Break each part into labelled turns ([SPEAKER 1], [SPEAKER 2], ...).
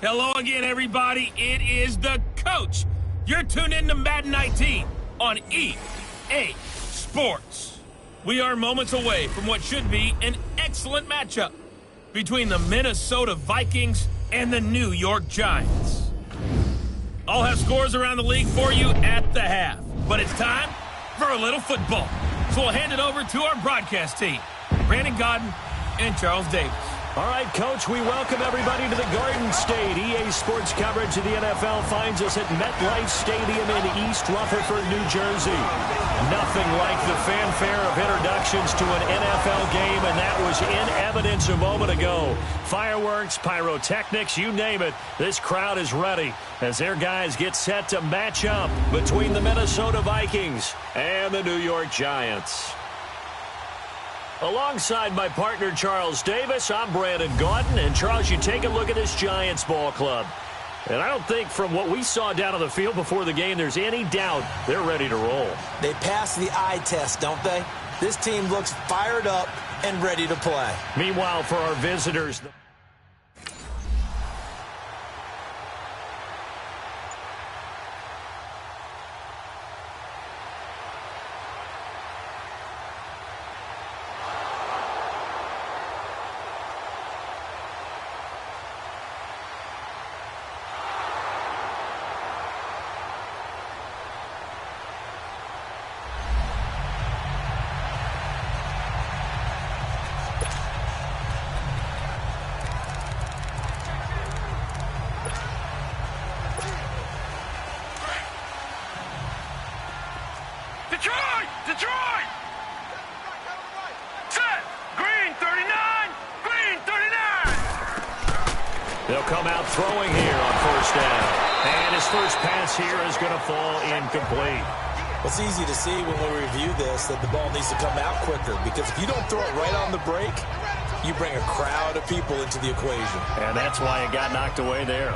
[SPEAKER 1] Hello again, everybody. It is the coach. You're tuned in to Madden 19 on EA Sports. We are moments away from what should be an excellent matchup between the Minnesota Vikings and the New York Giants. I'll have scores around the league for you at the half, but it's time for a little football. So we'll hand it over to our broadcast team, Brandon Godden and Charles Davis.
[SPEAKER 2] All right, Coach, we welcome everybody to the Garden State. EA Sports coverage of the NFL finds us at MetLife Stadium in East Rutherford, New Jersey. Nothing like the fanfare of introductions to an NFL game, and that was in evidence a moment ago. Fireworks, pyrotechnics, you name it. This crowd is ready as their guys get set to match up between the Minnesota Vikings and the New York Giants. Alongside my partner, Charles Davis, I'm Brandon Gaudin. And, Charles, you take a look at this Giants ball club. And I don't think from what we saw down on the field before the game there's any doubt they're ready to roll.
[SPEAKER 3] They pass the eye test, don't they? This team looks fired up and ready to play.
[SPEAKER 2] Meanwhile, for our visitors...
[SPEAKER 4] Detroit! Set! Green 39! Green 39!
[SPEAKER 2] They'll come out throwing here on first down. And his first pass here is going to fall incomplete.
[SPEAKER 3] It's easy to see when we review this that the ball needs to come out quicker, because if you don't throw it right on the break, you bring a crowd of people into the equation.
[SPEAKER 2] And that's why it got knocked away there.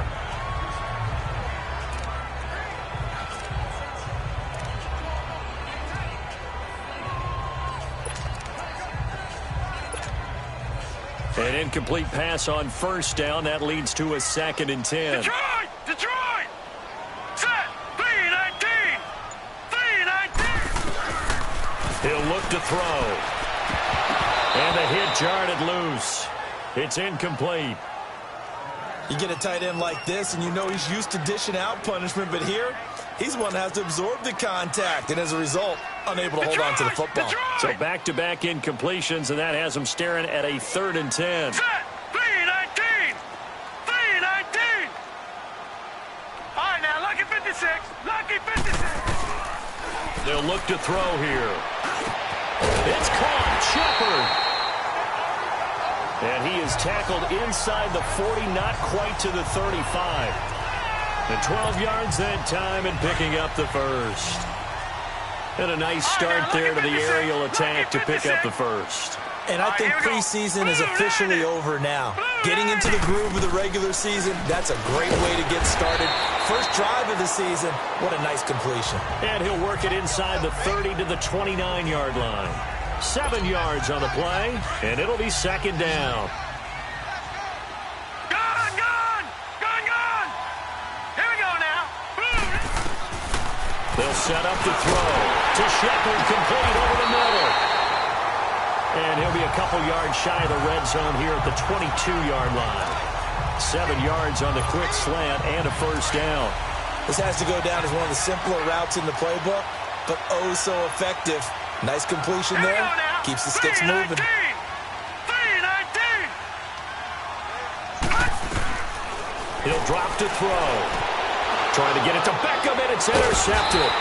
[SPEAKER 2] An incomplete pass on first down. That leads to a 2nd and 10.
[SPEAKER 4] Detroit! Detroit! Set! 3-19! 3-19!
[SPEAKER 2] He'll look to throw. And the hit jarred it loose. It's incomplete.
[SPEAKER 3] You get a tight end like this, and you know he's used to dishing out punishment, but here, he's the one that has to absorb the contact, and as a result, unable to hold on to the football.
[SPEAKER 2] So back-to-back incompletions, and that has him staring at a 3rd and 10.
[SPEAKER 4] Set! 3-19! 3-19! All right, now, lucky 56. Lucky 56.
[SPEAKER 2] They'll look to throw here. It's caught. Shepard. And he is tackled inside the 40, not quite to the 35. And 12 yards that time and picking up the first. And a nice start there to the aerial attack to pick up the first.
[SPEAKER 3] And I think preseason is officially over now. Getting into the groove of the regular season, that's a great way to get started. First drive of the season, what a nice completion.
[SPEAKER 2] And he'll work it inside the 30 to the 29-yard line. 7 yards on the play, and it'll be 2nd down.
[SPEAKER 4] Gone! Gone! Gone! Gone! Here we go now.
[SPEAKER 2] They'll set up the throw to Shepard, complete over the middle. And he'll be a couple yards shy of the red zone here at the 22-yard line. 7 yards on the quick slant and a first down.
[SPEAKER 3] This has to go down as one of the simpler routes in the playbook, but oh so effective. Nice completion there. Keeps the sticks moving.
[SPEAKER 4] 3-19!
[SPEAKER 2] He'll drop to throw. Trying to get it to Beckham, and it's intercepted.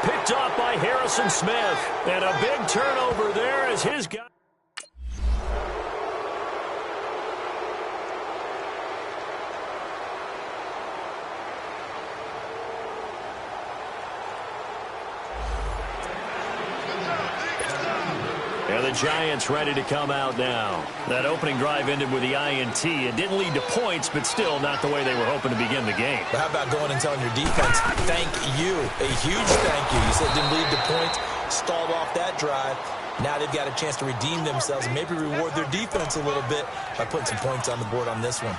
[SPEAKER 2] Picked off by Harrison Smith. And a big turnover there as his guy. And the Giants ready to come out now. That opening drive ended with the INT. It didn't lead to points, but still not the way they were hoping to begin the game.
[SPEAKER 3] But how about going and telling your defense, thank you, a huge thank you. You said it didn't lead to points, stalled off that drive. Now they've got a chance to redeem themselves and maybe reward their defense a little bit by putting some points on the board on this one.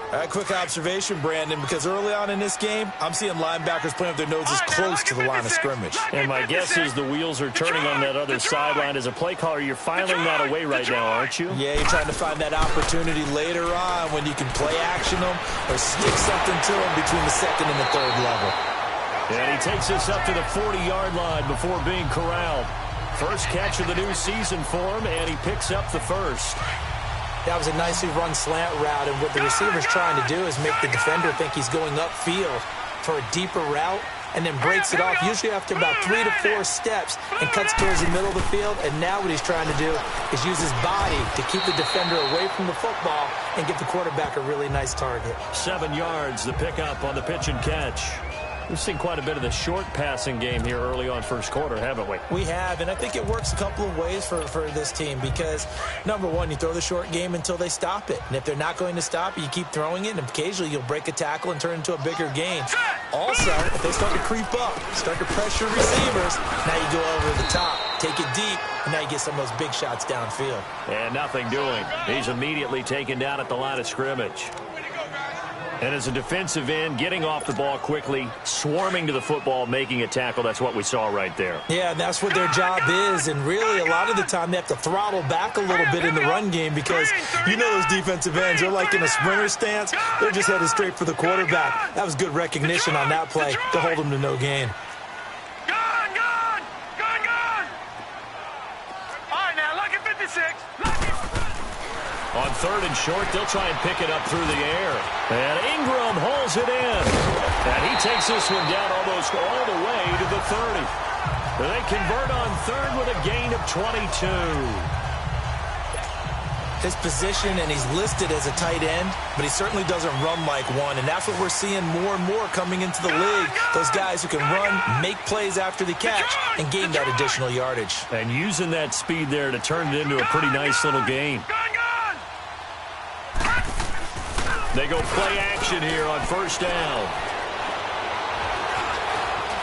[SPEAKER 3] Quick observation, Brandon, because early on in this game, I'm seeing linebackers playing with their noses close to the line of scrimmage.
[SPEAKER 2] And my guess is the wheels are turning on that other sideline. As a play caller, you're filing that away right now, aren't you?
[SPEAKER 3] Yeah, you're trying to find that opportunity later on when you can play action them or stick something to them between the second and the third level.
[SPEAKER 2] And he takes us up to the 40-yard line before being corralled. First catch of the new season for him, and he picks up the first.
[SPEAKER 3] That was a nicely run slant route, and what the receiver's trying to do is make the defender think he's going upfield for a deeper route, and then breaks it off, usually after about 3 to 4 steps, and cuts towards the middle of the field. And now what he's trying to do is use his body to keep the defender away from the football and give the quarterback a really nice target.
[SPEAKER 2] 7 yards, the pickup on the pitch and catch. We've seen quite a bit of the short passing game here early on first quarter, haven't we?
[SPEAKER 3] We have, and I think it works a couple of ways for this team because, number one, you throw the short game until they stop it. And if they're not going to stop it, you keep throwing it, and occasionally you'll break a tackle and turn into a bigger gain. Also, if they start to creep up, start to pressure receivers, now you go over the top, take it deep, and now you get some of those big shots downfield.
[SPEAKER 2] And nothing doing. He's immediately taken down at the line of scrimmage. And as a defensive end, getting off the ball quickly, swarming to the football, making a tackle, that's what we saw right there.
[SPEAKER 3] Yeah, and that's what their job is. And really, a lot of the time, they have to throttle back a little bit in the run game because you know those defensive ends, they're like in a sprinter stance. They're just headed straight for the quarterback. That was good recognition on that play to hold them to no gain.
[SPEAKER 4] Gone! All right, now, look at 56.
[SPEAKER 2] On third and short, they'll try and pick it up through the air. And Ingram holds it in. And he takes this one down almost all the way to the 30. They convert on third with a gain of 22.
[SPEAKER 3] His position, and he's listed as a tight end, but he certainly doesn't run like one. And that's what we're seeing more and more coming into the league. Those guys who can run, make plays after the catch, and gain that additional yardage.
[SPEAKER 2] And using that speed there to turn it into a pretty nice little gain. They go play action here on first down.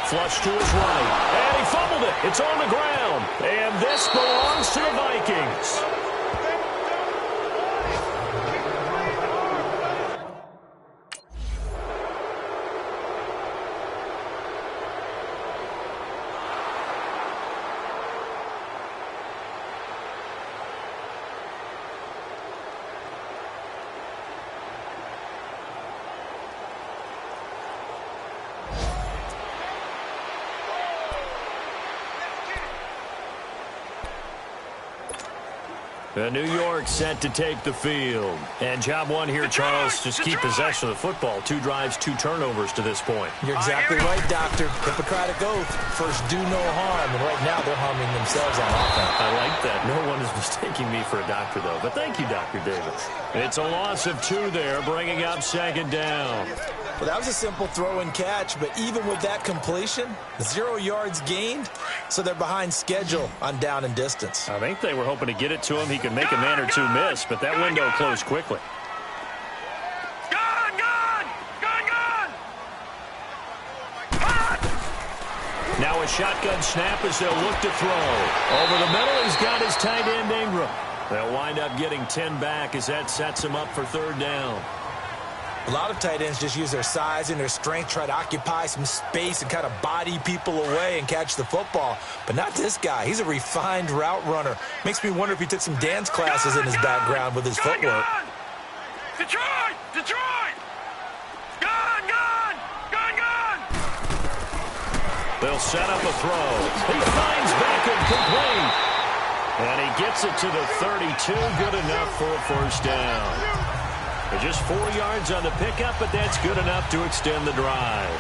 [SPEAKER 2] Flush to his right. And he fumbled it. It's on the ground. And this belongs to the Vikings. New York set to take the field. And job one here, Charles, just keep possession of the football. 2 drives, 2 turnovers to this point.
[SPEAKER 3] You're exactly right, Doctor. Hippocratic oath. First, do no harm. And right now, they're harming themselves on offense.
[SPEAKER 2] I like that. No one is mistaking me for a doctor, though. But thank you, Dr. Davis. It's a loss of 2 there, bringing up second down.
[SPEAKER 3] Well, that was a simple throw and catch, but even with that completion, 0 yards gained, so they're behind schedule on down and distance.
[SPEAKER 2] I think they were hoping to get it to him. He could make a man or 2 miss, but that window closed quickly.
[SPEAKER 4] Gone!
[SPEAKER 2] Now a shotgun snap as they'll look to throw. Over the middle, he's got his tight end, Ingram. They'll wind up getting 10 back as that sets him up for third down.
[SPEAKER 3] A lot of tight ends just use their size and their strength, try to occupy some space and kind of body people away and catch the football. But not this guy. He's a refined route runner. Makes me wonder if he took some dance classes in his background with his footwork.
[SPEAKER 4] Detroit! Gone!
[SPEAKER 2] They'll set up a throw. He finds Beckham complete. And he gets it to the 32. Good enough for a first down. Just 4 yards on the pickup, but that's good enough to extend the drive.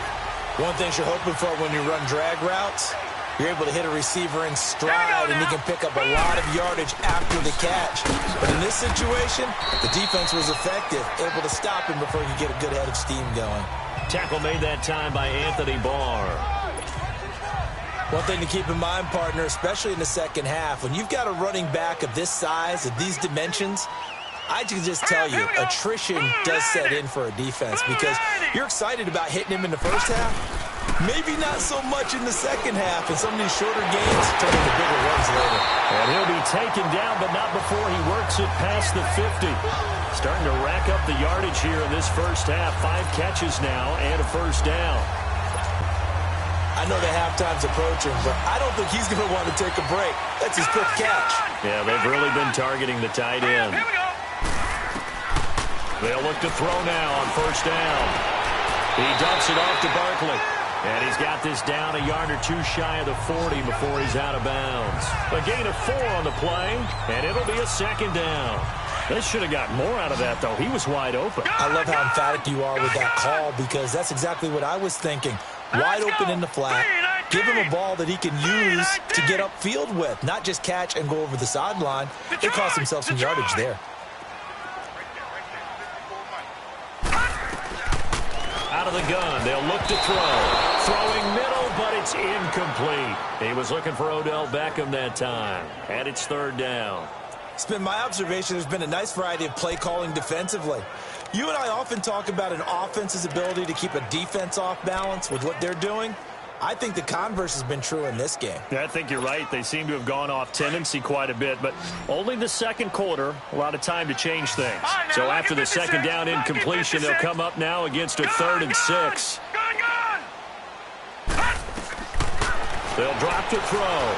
[SPEAKER 3] One thing you're hoping for when you run drag routes, you're able to hit a receiver in stride, and he can pick up a lot of yardage after the catch. But in this situation, the defense was effective, able to stop him before he could get a good head of steam going.
[SPEAKER 2] Tackle made that time by Anthony Barr.
[SPEAKER 3] One thing to keep in mind, partner, especially in the second half, when you've got a running back of this size, of these dimensions, I can just tell you, attrition does set in for a defense because you're excited about hitting him in the first half, Maybe not so much in the second half, and some of these shorter games turn into bigger runs later.
[SPEAKER 2] And he'll be taken down, but not before he works it past the 50. Starting to rack up the yardage here in this first half. 5 catches now and a first down.
[SPEAKER 3] I know the halftime's approaching, but I don't think he's going to want to take a break. That's his quick catch.
[SPEAKER 2] Yeah, they've really been targeting the tight end.
[SPEAKER 4] Here we go.
[SPEAKER 2] They'll look to throw now on first down. He dumps it off to Barkley. And he's got this down a yard or two shy of the 40 before he's out of bounds. A gain of 4 on the play, and it'll be a second down. They should have got more out of that, though. He was wide open.
[SPEAKER 3] I love how emphatic you are with that call, because that's exactly what I was thinking. Wide open in the flat. Give him a ball that he can use to get upfield with, not just catch and go over the sideline. They cost themselves some yardage there.
[SPEAKER 2] Out of the gun, they'll look to throw. Throwing middle, but it's incomplete. He was looking for Odell Beckham that time, and it's third down.
[SPEAKER 3] It's been my observation there's been a nice variety of play calling defensively. You and I often talk about an offense's ability to keep a defense off balance with what they're doing. I think the converse has been true in this game.
[SPEAKER 2] Yeah, I think you're right. They seem to have gone off tendency quite a bit, but only the second quarter, a lot of time to change things. So after the second down incompletion, they'll come up now against a 3rd and 6. They'll drop to throw.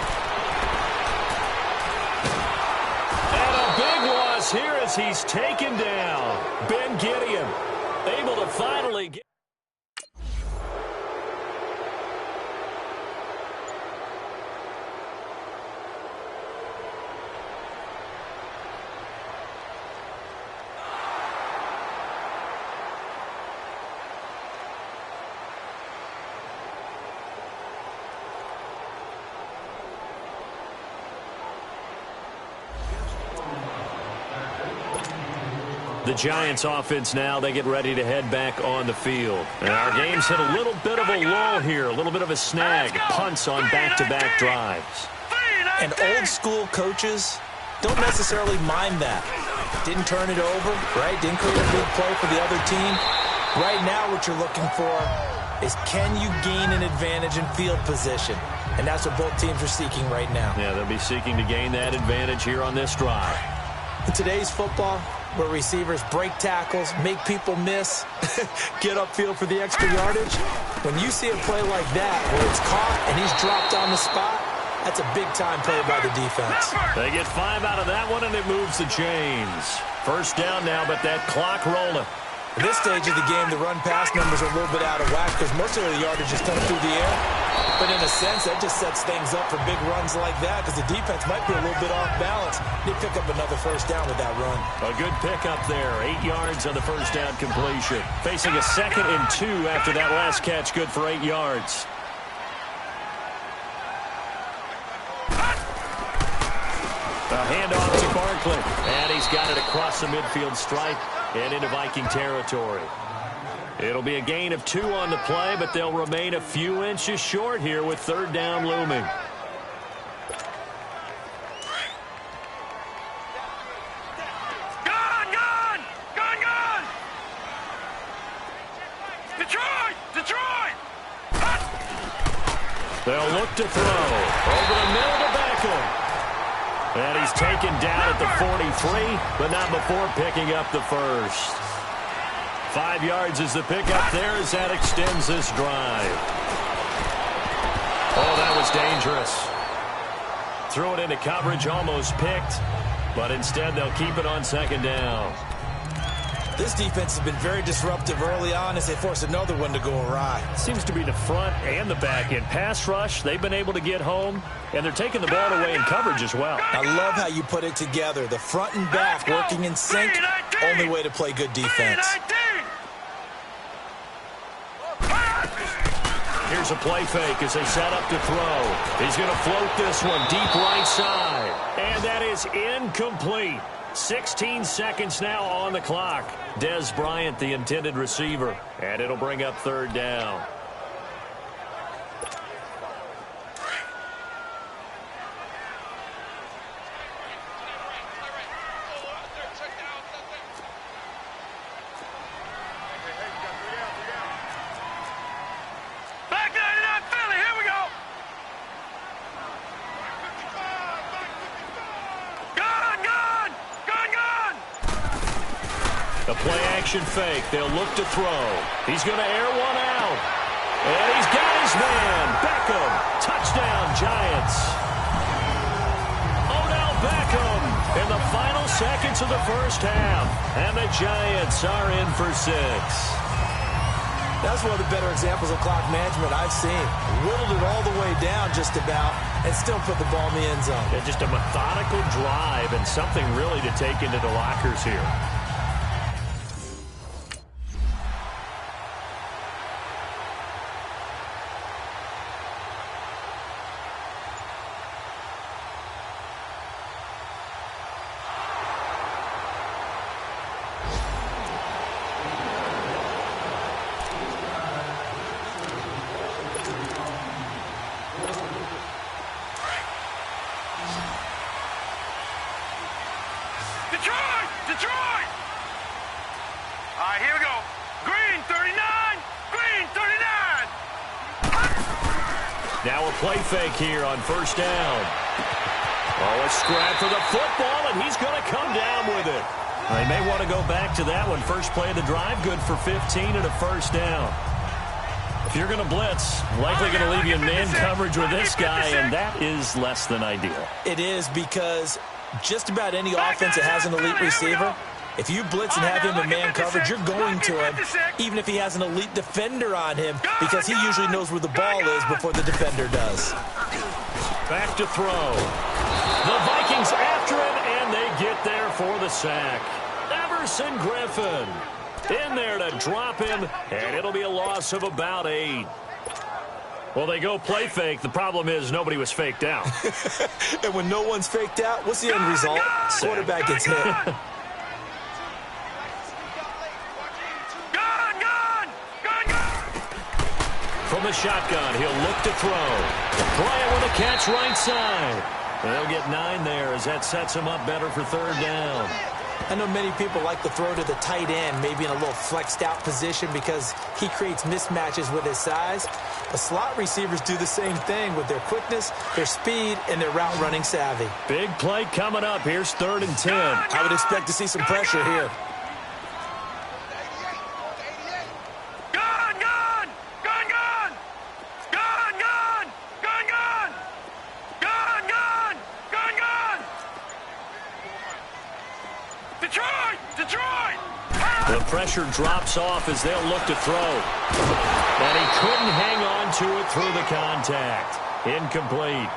[SPEAKER 2] And a big loss here as he's taken down. Ben Gideon able to finally get... The Giants offense now, they get ready to head back on the field. And our game's hit a little bit of a lull here, a little bit of a snag. Punts on back-to-back drives.
[SPEAKER 3] And old school coaches don't necessarily mind that. Didn't turn it over, right? Didn't create a big play for the other team. Right now what you're looking for is, can you gain an advantage in field position? And that's what both teams are seeking right now.
[SPEAKER 2] Yeah, they'll be seeking to gain that advantage here on this drive.
[SPEAKER 3] In today's football, where receivers break tackles, make people miss, get upfield for the extra yardage, when you see a play like that where it's caught and he's dropped on the spot, that's a big-time play by the defense.
[SPEAKER 2] They get 5 out of that one, and it moves the chains. First down now, but that clock rolling.
[SPEAKER 3] At this stage of the game, the run-pass numbers are a little bit out of whack because most of the yardage is coming through the air. But in a sense, that just sets things up for big runs like that because the defense might be a little bit off balance. They pick up another first down with that run.
[SPEAKER 2] A good pickup there. 8 yards on the first down completion. Facing a 2nd and 2 after that last catch. Good for 8 yards. A handoff to Barkley. And he's got it across the midfield stripe and into Viking territory. It'll be a gain of 2 on the play, but they'll remain a few inches short here with third down looming.
[SPEAKER 4] Gone! Detroit!
[SPEAKER 2] They'll look to throw. Over the middle to Beckham. And he's taken down at the 43, but not before picking up the first. 5 yards is the pickup there as that extends this drive. Oh, that was dangerous. Threw it into coverage, almost picked, but instead they'll keep it on second down.
[SPEAKER 3] This defense has been very disruptive early on as they force another one to go awry.
[SPEAKER 2] Seems to be the front and the back end. Pass rush, they've been able to get home, and they're taking the ball away in coverage as well.
[SPEAKER 3] I love how you put it together. The front and back working in sync, only way to play good defense.
[SPEAKER 2] Here's a play fake as they set up to throw. He's going to float this one deep right side. And that is incomplete. 16 seconds now on the clock. Dez Bryant, the intended receiver. And it'll bring up third down.
[SPEAKER 4] Back there!
[SPEAKER 2] Play-action fake. They'll look to throw. He's going to air one out. And he's got his man. Beckham. Touchdown, Giants. Odell Beckham in the final seconds of the first half. And the Giants are in for 6.
[SPEAKER 3] That's one of the better examples of clock management I've seen. Whittled it all the way down just about and still put the ball in the end zone.
[SPEAKER 2] Yeah, just a methodical drive and something really to take into the lockers here.
[SPEAKER 4] Detroit! All right, here we go. Green 39, green 39.
[SPEAKER 2] Now a play fake here on first down. Oh, a scrap for the football, and he's going to come down with it. They may want to go back to that one. First play of the drive, good for 15 and a first down. If you're going to blitz, likely going to leave you in man coverage with this guy, and that is less than ideal.
[SPEAKER 3] It is, because just about any offense that has an elite receiver, if you blitz and have him in man coverage, you're going to him, even if he has an elite defender on him, because he usually knows where the ball is before the defender does.
[SPEAKER 2] Back to throw. The Vikings after him, and they get there for the sack. Everson Griffin in there to drop him, and it'll be a loss of about 8. Well, they go play fake. The problem is nobody was faked out.
[SPEAKER 3] And when no one's faked out, what's the end result? Quarterback gets hit.
[SPEAKER 2] From the shotgun, he'll look to throw. Bryant with a catch right side. They'll get 9 there as that sets him up better for third down.
[SPEAKER 3] I know many people like to throw to the tight end, maybe in a little flexed out position because he creates mismatches with his size. The slot receivers do the same thing with their quickness, their speed, and their route running savvy.
[SPEAKER 2] Big play coming up. Here's 3rd and 10.
[SPEAKER 3] I would expect to see some pressure here.
[SPEAKER 2] The pressure drops off as they'll look to throw. And he couldn't hang on to it through the contact. Incomplete.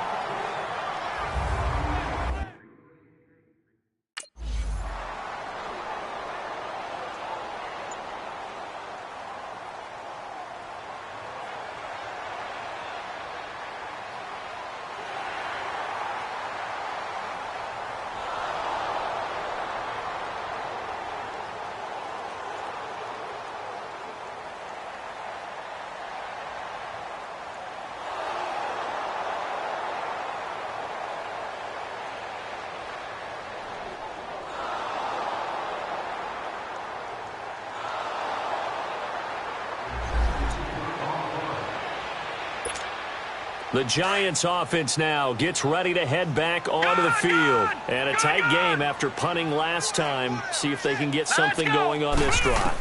[SPEAKER 2] The Giants offense now gets ready to head back onto the field. And a tight game after punting last time. See if they can get something going on this drive.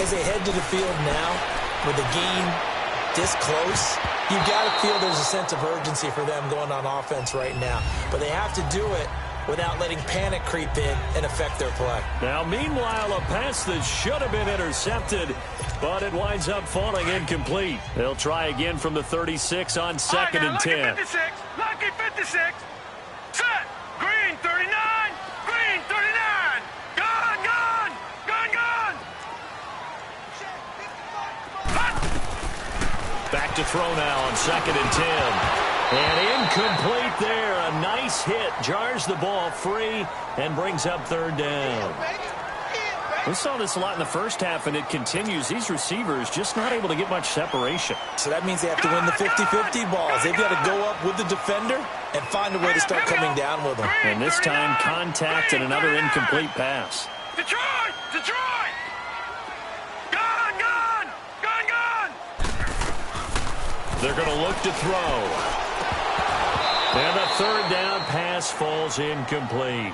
[SPEAKER 3] As they head to the field now, with the game this close, you've got to feel there's a sense of urgency for them going on offense right now. But they have to do it without letting panic creep in and affect their play.
[SPEAKER 2] Now, meanwhile, a pass that should have been intercepted, but it winds up falling incomplete. They'll try again from the 36 on 2nd and 10.
[SPEAKER 4] Lucky 56. Set. Green 39. Green 39. Gone, gone. Gone, gone.
[SPEAKER 2] Back to throw now on 2nd and 10. And incomplete there. A nice hit. Jars the ball free and brings up 3rd down. We saw this a lot in the first half, and it continues. These receivers just not able to get much separation.
[SPEAKER 3] So that means they have to win the 50-50 balls. They've got to go up with the defender and find a way to start coming down with them.
[SPEAKER 2] And this time, contact and another incomplete pass.
[SPEAKER 4] Detroit! Detroit! Gone, gone! Gone, gone!
[SPEAKER 2] They're going to look to throw. And the 3rd down pass falls incomplete.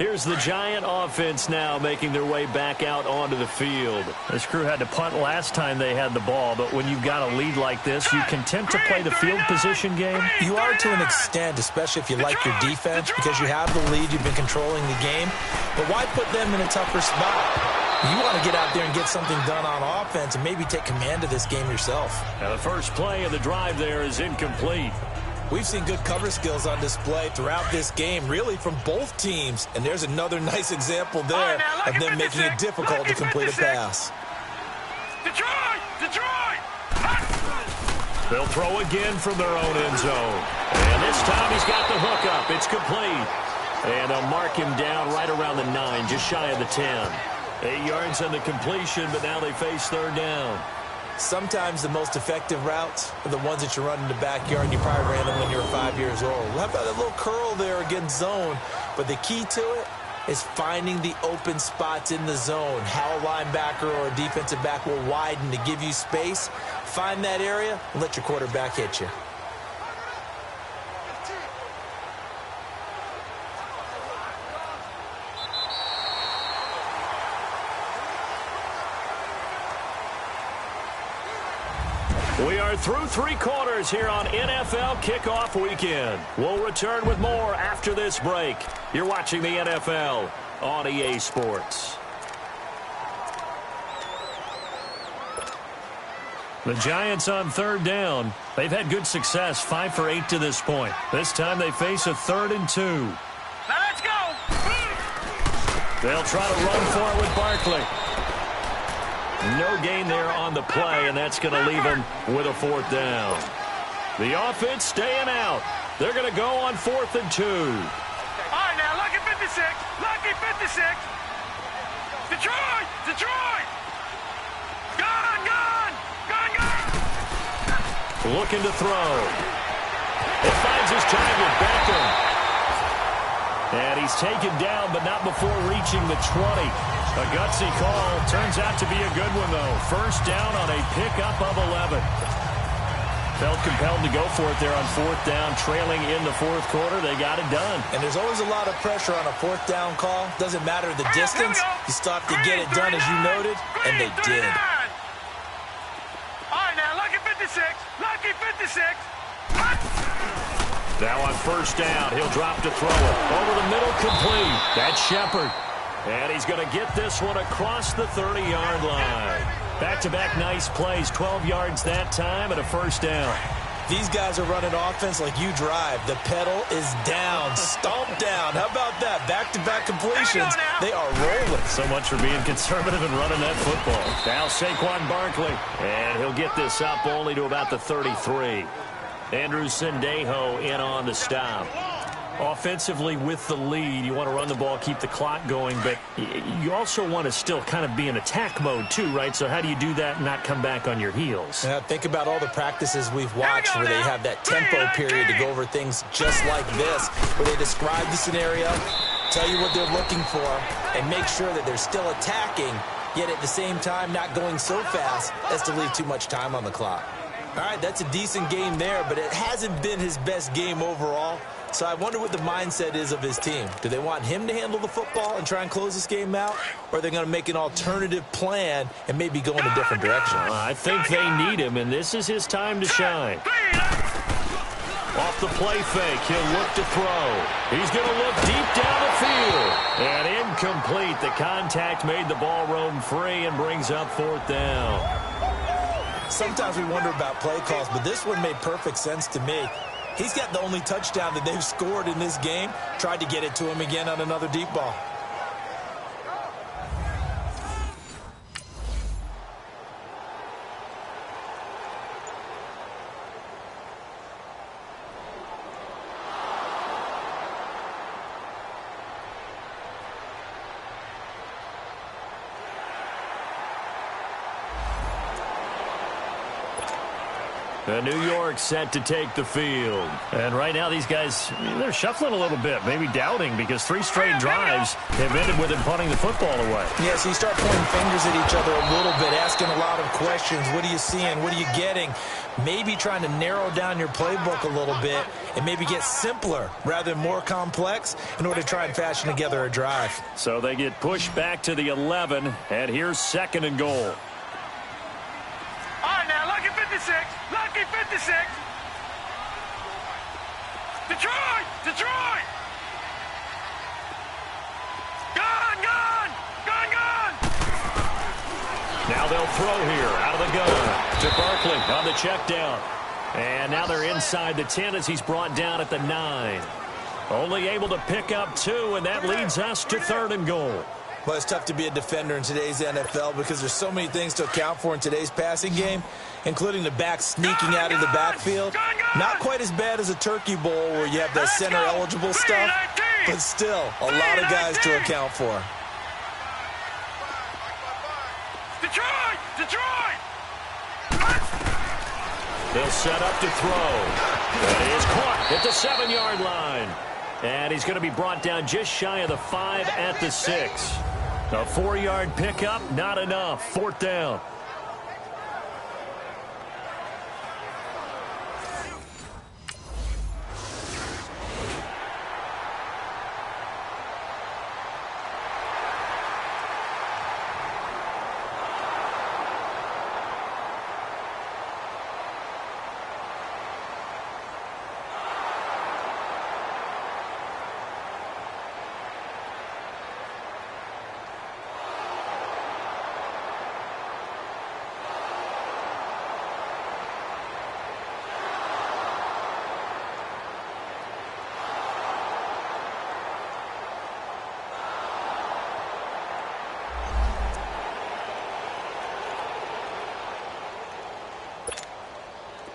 [SPEAKER 2] Here's the Giant offense now making their way back out onto the field.
[SPEAKER 5] This crew had to punt last time they had the ball, but when you've got a lead like this, you can tend to play the field position game.
[SPEAKER 3] You are to an extent, especially if you like your defense, because you have the lead, you've been controlling the game. But why put them in a tougher spot? You want to get out there and get something done on offense and maybe take command of this game yourself.
[SPEAKER 2] Now the first play of the drive there is incomplete.
[SPEAKER 3] We've seen good cover skills on display throughout this game, really from both teams. And there's another nice example there of them making it difficult to complete a pass.
[SPEAKER 4] Detroit! Detroit!
[SPEAKER 2] They'll throw again from their own end zone. And this time he's got the hook up. It's complete. And they'll mark him down right around the 9, just shy of the 10. 8 yards on the completion, but now they face third down.
[SPEAKER 3] Sometimes the most effective routes are the ones that you run in the backyard. You probably ran them when you were 5 years old. How about that little curl there against zone? But the key to it is finding the open spots in the zone. How a linebacker or a defensive back will widen to give you space. Find that area and let your quarterback hit you.
[SPEAKER 2] We are through 3 quarters here on NFL Kickoff Weekend. We'll return with more after this break. You're watching the NFL on EA Sports.
[SPEAKER 5] The Giants on third down. They've had good success, 5 for 8 to this point. This time they face a 3rd and 2.
[SPEAKER 4] Now let's go!
[SPEAKER 2] They'll try to run for it with Barkley. No gain there on the play, and that's going to leave them with a 4th down. The offense staying out. They're going to go on 4th and 2.
[SPEAKER 4] All right, now, lucky 56. Lucky 56. Detroit! Detroit! Gone! Gone! Gone! Gone!
[SPEAKER 2] Looking to throw. It finds his target, Beckham. And he's taken down, but not before reaching the 20. A gutsy call. Turns out to be a good one, though. First down on a pickup of 11. Felt compelled to go for it there on 4th down. Trailing in the 4th quarter, they got it done.
[SPEAKER 3] And there's always a lot of pressure on a 4th down call. Doesn't matter the distance. You still have to get it done, as you noted, and they did.
[SPEAKER 4] All right, now, lucky 56. Lucky 56.
[SPEAKER 2] Now on first down, he'll drop to throw it. Over the middle, complete. That's Shepard. And he's going to get this one across the 30-yard line. Back-to-back nice plays, 12 yards that time and a first down.
[SPEAKER 3] These guys are running offense like you drive. The pedal is down, stomp down. How about that? Back-to-back completions. They are rolling.
[SPEAKER 2] So much for being conservative and running that football. Now Saquon Barkley. And he'll get this up only to about the 33. Andrew Sendejo in on the stop. Offensively with the lead, you want to run the ball, keep the clock going, but you also want to still kind of be in attack mode too, right? So how do you do that and not come back on your heels?
[SPEAKER 3] Now think about all the practices we've watched where they have that tempo period to go over things just like this, where they describe the scenario, tell you what they're looking for, and make sure that they're still attacking, yet at the same time not going so fast as to leave too much time on the clock. All right, that's a decent game there, but it hasn't been his best game overall. So I wonder what the mindset is of his team. Do they want him to handle the football and try and close this game out? Or are they going to make an alternative plan and maybe go in a different direction?
[SPEAKER 2] I think they need him, and this is his time to shine. Off the play fake, he'll look to throw. He's going to look deep down the field. And incomplete. The contact made the ball roam free and brings up 4th down.
[SPEAKER 3] Sometimes we wonder about play calls, but this one made perfect sense to me. He's got the only touchdown that they've scored in this game. Tried to get it to him again on another deep ball.
[SPEAKER 5] New York set to take the field. And right now these guys, they're shuffling a little bit, maybe doubting, because 3 straight drives have ended with him punting the football away.
[SPEAKER 3] Yeah, so you start pointing fingers at each other a little bit, asking a lot of questions. What are you seeing? What are you getting? Maybe trying to narrow down your playbook a little bit and maybe get simpler rather than more complex in order to try and fashion together a drive.
[SPEAKER 5] So they get pushed back to the 11, and here's 2nd and goal.
[SPEAKER 4] All right, now, lucky 56. Lucky 56. Detroit! Detroit! Gone! Gone! Gone! Gone!
[SPEAKER 5] Now they'll throw here out of the gun to Barkley on the check down. And now they're inside the 10 as he's brought down at the 9. Only able to pick up 2, and that leads us to 3rd and goal.
[SPEAKER 3] Well, it's tough to be a defender in today's NFL because there's so many things to account for in today's passing game, including the back sneaking out of the backfield. Not quite as bad as a turkey bowl where you have the center-eligible stuff, but still a lot of guys to account for.
[SPEAKER 4] Detroit! Detroit!
[SPEAKER 5] They'll set up to throw. That is caught at the 7-yard line. And he's going to be brought down just shy of the 5 at the 6. A 4-yard pickup, not enough. 4th down.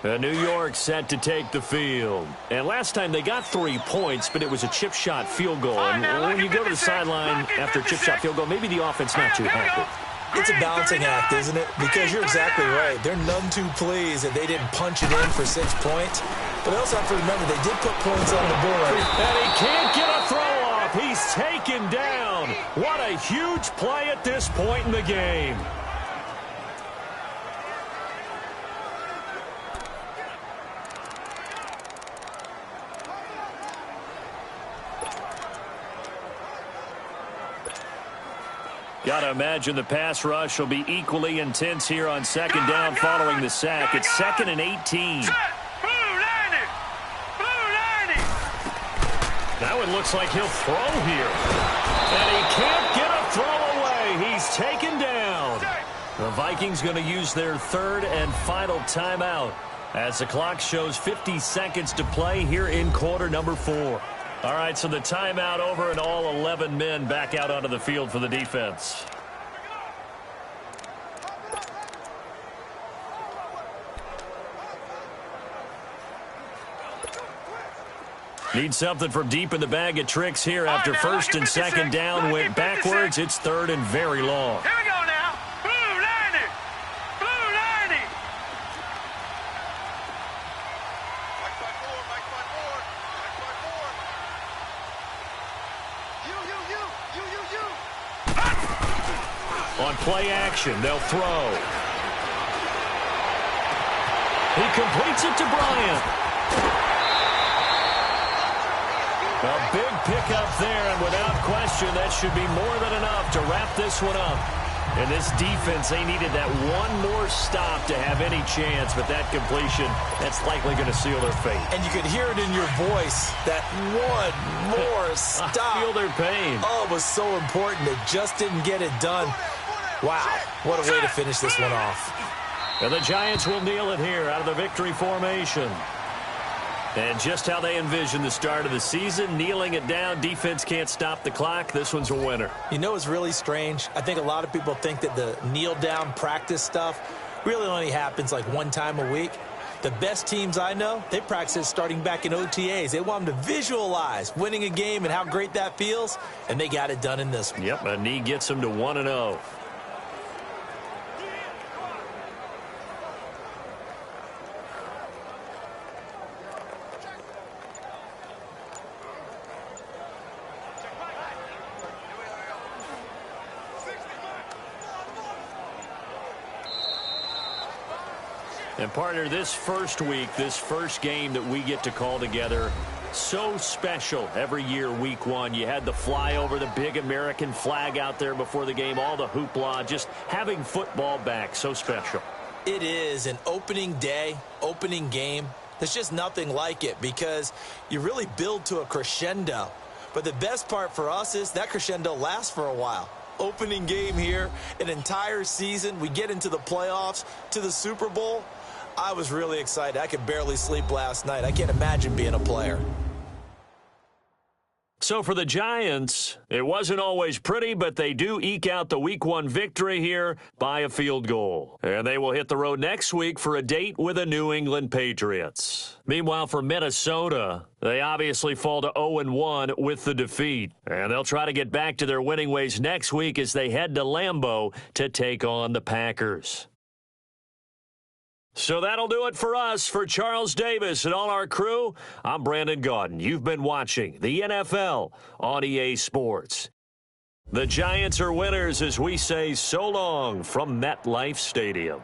[SPEAKER 5] New York set to take the field. And last time they got 3 points, but it was a chip shot field goal. And when you go to the sideline after a chip shot field goal, maybe the offense not too happy.
[SPEAKER 3] It's a balancing act, isn't it? Because you're exactly right. They're none too pleased that they didn't punch it in for 6 points. But they also have to remember they did put points on the board.
[SPEAKER 5] And he can't get a throw off. He's taken down. What a huge play at this point in the game. Got to imagine the pass rush will be equally intense here on 2nd down following the sack. It's 2nd and 18. Now it looks like he'll throw here. And he can't get a throw away. He's taken down. The Vikings going to use their 3rd and final timeout as the clock shows 50 seconds to play here in quarter number 4. All right, so the timeout over and all 11 men back out onto the field for the defense. Need something from deep in the bag of tricks here after 1st and 2nd down went backwards. It's 3rd and very long.
[SPEAKER 4] Here we go now. Blue 90. Blue 90.
[SPEAKER 5] On play action, they'll throw. He completes it to Bryant. A big pickup there, and without question, that should be more than enough to wrap this one up. And this defense, they needed that one more stop to have any chance, but that completion, that's likely going to seal their fate.
[SPEAKER 3] And you could hear it in your voice, that one more stop.
[SPEAKER 5] I feel their pain.
[SPEAKER 3] Oh, it was so important. They just didn't get it done. Wow, what a way to finish this one off.
[SPEAKER 5] And the Giants will kneel it here out of the victory formation. And just how they envisioned the start of the season, kneeling it down, defense can't stop the clock. This one's a winner.
[SPEAKER 3] You know what's really strange? I think a lot of people think that the kneel-down practice stuff really only happens like one time a week. The best teams I know, they practice it starting back in OTAs. They want them to visualize winning a game and how great that feels, and they got it done in this one.
[SPEAKER 5] Yep, a knee gets them to 1-0.
[SPEAKER 2] And partner, this first week, this first game that we get to call together, so special every year, week one. You had the flyover, the big American flag out there before the game, all the hoopla, just having football back, so special.
[SPEAKER 3] It is an opening day, opening game. There's just nothing like it because you really build to a crescendo. But the best part for us is that crescendo lasts for a while. Opening game here, an entire season. We get into the playoffs, to the Super Bowl. I was really excited. I could barely sleep last night. I can't imagine being a player.
[SPEAKER 2] So for the Giants, it wasn't always pretty, but they do eke out the Week 1 victory here by a field goal. And they will hit the road next week for a date with the New England Patriots. Meanwhile, for Minnesota, they obviously fall to 0-1 with the defeat. And they'll try to get back to their winning ways next week as they head to Lambeau to take on the Packers. So that'll do it for us. For Charles Davis and all our crew, I'm Brandon Gaudin. You've been watching the NFL on EA Sports. The Giants are winners as we say so long from MetLife Stadium.